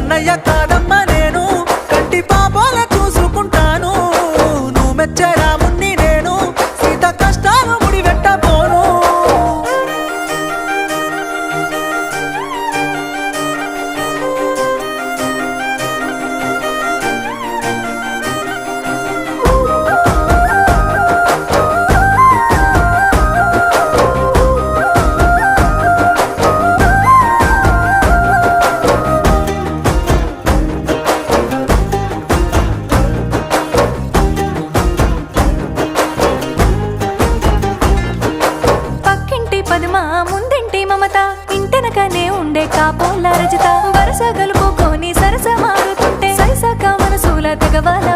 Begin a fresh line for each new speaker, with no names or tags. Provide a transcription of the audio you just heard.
కన్నయ్య కాదమ్మ నేను కంటి పాపాల చూసుకుంటాను నువ్వు మెచ్చే రాముణ్ణి నేను సీత కష్టాలు ముడివెట్టబోను
ముందింటి మమత ఇంటెనకనే ఉండే కాపోల రజిత వరస గలుపుకొని సరస మారుతుంటే సరిసక మనసుల తెగవాల